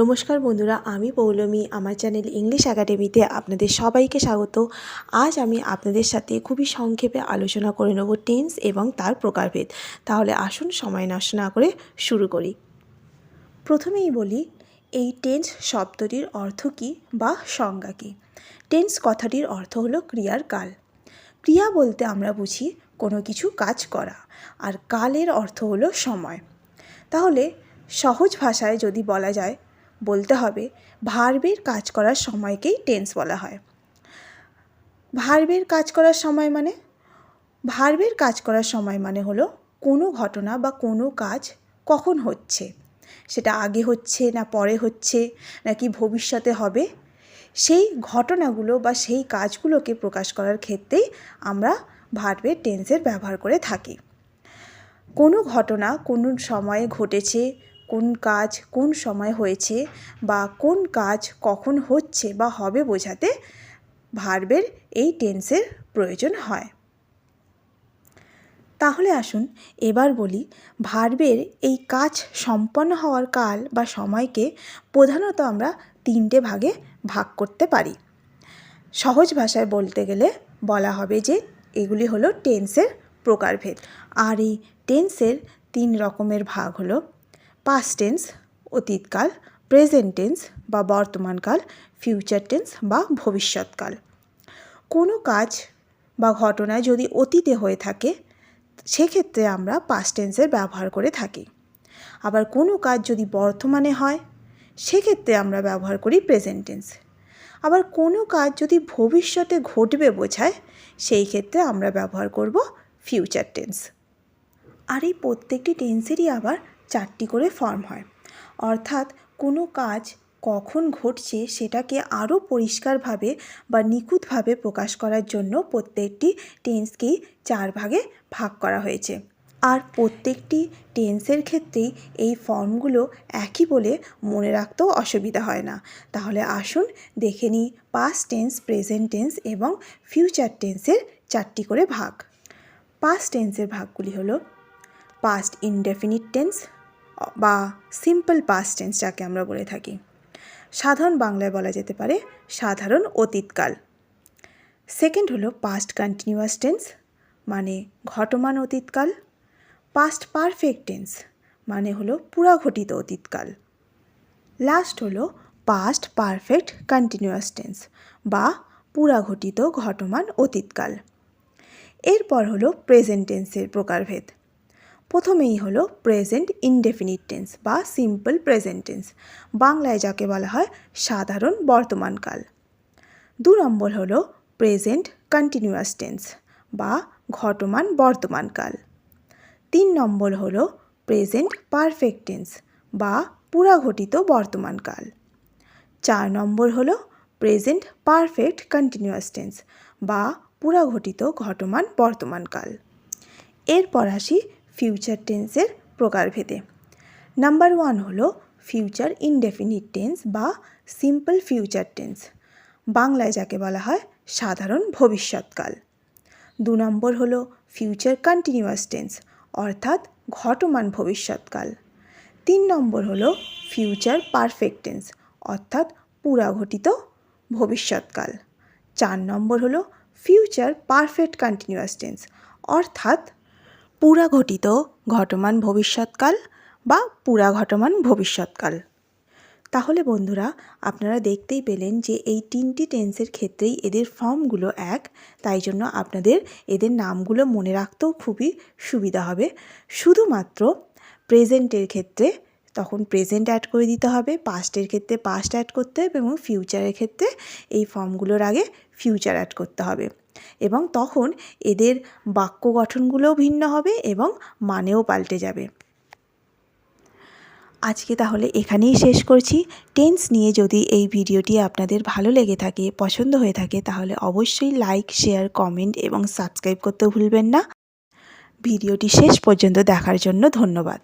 নমস্কার বন্ধুরা, আমি পৌলমী। আমার চ্যানেল ইংলিশ একাডেমিতে আপনাদের সবাইকে স্বাগত। আজ আমি আপনাদের সাথে খুবই সংক্ষেপে আলোচনা করে নেব টেন্স এবং তার প্রকারভেদ। তাহলে আসুন সময় নষ্ট না করে শুরু করি। প্রথমেই বলি, এই টেন্স শব্দটির অর্থ কী বা সংজ্ঞা কী। টেন্স কথাটির অর্থ হলো ক্রিয়ার কাল। ক্রিয়া বলতে আমরা বুঝি কোনো কিছু কাজ করা, আর কালের অর্থ হলো সময়। তাহলে সহজ ভাষায় যদি বলা যায়, বলতে হবে ভার্বের কাজ করার সময়কেই টেন্স বলা হয়। ভার্বের কাজ করার সময় মানে ভার্বের কাজ করার সময় মানে হলো কোনো ঘটনা বা কোনো কাজ কখন হচ্ছে, সেটা আগে হচ্ছে না পরে হচ্ছে নাকি ভবিষ্যতে হবে, সেই ঘটনাগুলো বা সেই কাজগুলোকে প্রকাশ করার ক্ষেত্রেই আমরা ভার্বের টেন্সের ব্যবহার করে থাকি। কোনো ঘটনা কোন সময়ে ঘটেছে, কোন কাজ কোন সময় হয়েছে বা কোন কাজ কখন হচ্ছে বা হবে বোঝাতে ভার্বের এই টেন্সের প্রয়োজন হয়। তাহলে আসুন এবার বলি, ভার্বের এই কাজ সম্পন্ন হওয়ার কাল বা সময়কে প্রধানত আমরা তিনটে ভাগে ভাগ করতে পারি। সহজ ভাষায় বলতে গেলে বলা হবে যে এগুলি হলো টেন্সের প্রকারভেদ। আর এই টেন্সের তিন রকমের ভাগ হলো পাস্ট টেন্স অতীতকাল, প্রেজেন্ট টেন্স বা বর্তমানকাল, ফিউচার টেন্স বা ভবিষ্যৎকাল। কোনো কাজ বা ঘটনা যদি অতীতে হয়ে থাকে সেক্ষেত্রে আমরা পাস্ট টেন্সের ব্যবহার করে থাকি। আবার কোনো কাজ যদি বর্তমানে হয় সেক্ষেত্রে আমরা ব্যবহার করি প্রেজেন্ট টেন্স। আবার কোনো কাজ যদি ভবিষ্যতে ঘটবে বোঝায় সেই ক্ষেত্রে আমরা ব্যবহার করব ফিউচার টেন্স। আর এই প্রত্যেকটি টেন্সেরই আবার চারটি করে ফর্ম হয়, অর্থাৎ কোনো কাজ কখন ঘটছে সেটাকে আরও পরিষ্কারভাবে বা নিখুঁতভাবে প্রকাশ করার জন্য প্রত্যেকটি টেন্সকেই চার ভাগে ভাগ করা হয়েছে। আর প্রত্যেকটি টেন্সের ক্ষেত্রেই এই ফর্মগুলো একই বলে মনে রাখতেও অসুবিধা হয় না। তাহলে আসুন দেখে নিই পাস্ট টেন্স, প্রেজেন্ট টেন্স এবং ফিউচার টেন্সের চারটি করে ভাগ। পাস্ট টেন্সের ভাগগুলি হলো পাস্ট ইনডেফিনিট টেন্স বা সিম্পল পাস্ট টেন্স যাকে আমরা বলে থাকি। সাধারণ বাংলায় বলা যেতে পারে সাধারণ অতীতকাল। সেকেন্ড হলো পাস্ট কন্টিনিউয়াস টেন্স মানে ঘটমান অতীতকাল। পাস্ট পারফেক্ট টেন্স মানে হলো পুরাঘটিত অতীতকাল। লাস্ট হলো পাস্ট পারফেক্ট কন্টিনিউয়াস টেন্স বা পুরাঘটিত ঘটমান অতীতকাল। এরপর হলো প্রেজেন্ট টেন্সের প্রকারভেদ। প্রথমেই হলো প্রেজেন্ট ইনডেফিনিট টেন্স বা সিম্পল প্রেজেন্ট টেন্স, বাংলায় যাকে বলা হয় সাধারণ বর্তমানকাল। 2 নম্বর হলো প্রেজেন্ট কন্টিনিউয়াস টেন্স বা ঘটমান বর্তমানকাল। 3 নম্বর হলো প্রেজেন্ট পারফেক্ট টেন্স বা পুরাঘটিত বর্তমানকাল। 4 নম্বর হলো প্রেজেন্ট পারফেক্ট কন্টিনিউয়াস টেন্স বা পুরাঘটিত ঘটমান বর্তমানকাল। এরপর আসি ফিউচার টেন্সের প্রকারভেদে। নাম্বার 1 হলো ফিউচার ইনডেফিনিট টেন্স বা সিম্পল ফিউচার টেন্স, বাংলায় যাকে বলা হয় সাধারণ ভবিষ্যৎকাল। 2 নম্বর হলো ফিউচার কন্টিনিউয়াস টেন্স অর্থাৎ ঘটমান ভবিষ্যৎকাল। 3 নম্বর হলো ফিউচার পারফেক্ট টেন্স অর্থাৎ পুরাঘটিত ভবিষ্যৎকাল। 4 নম্বর হলো ফিউচার পারফেক্ট কন্টিনিউয়াস টেন্স অর্থাৎ পুরাঘটিত ঘটমান ভবিষ্যৎকাল বা পুরাঘটমান ভবিষ্যৎকাল। তাহলে বন্ধুরা, আপনারা দেখতেই পেলেন যে এই তিনটি টেন্সের ক্ষেত্রেই এদের ফর্মগুলো এক, তাই জন্য আপনাদের এদের নামগুলো মনে রাখতেও খুবই সুবিধা হবে। শুধুমাত্র প্রেজেন্টের ক্ষেত্রে তখন প্রেজেন্ট অ্যাড করে দিতে হবে, পাস্টের ক্ষেত্রে পাস্ট অ্যাড করতে হবে এবং ফিউচারের ক্ষেত্রে এই ফর্মগুলোর আগে ফিউচার অ্যাড করতে হবে, এবং তখন এদের বাক্য গঠনগুলোও ভিন্ন হবে এবং মানেও পাল্টে যাবে। আজকে তাহলে এখানেই শেষ করছি। টেন্স নিয়ে যদি এই ভিডিওটি আপনাদের ভালো লেগে থাকে, পছন্দ হয়ে থাকে, তাহলে অবশ্যই লাইক, শেয়ার, কমেন্ট এবং সাবস্ক্রাইব করতেও ভুলবেন না। ভিডিওটি শেষ পর্যন্ত দেখার জন্য ধন্যবাদ।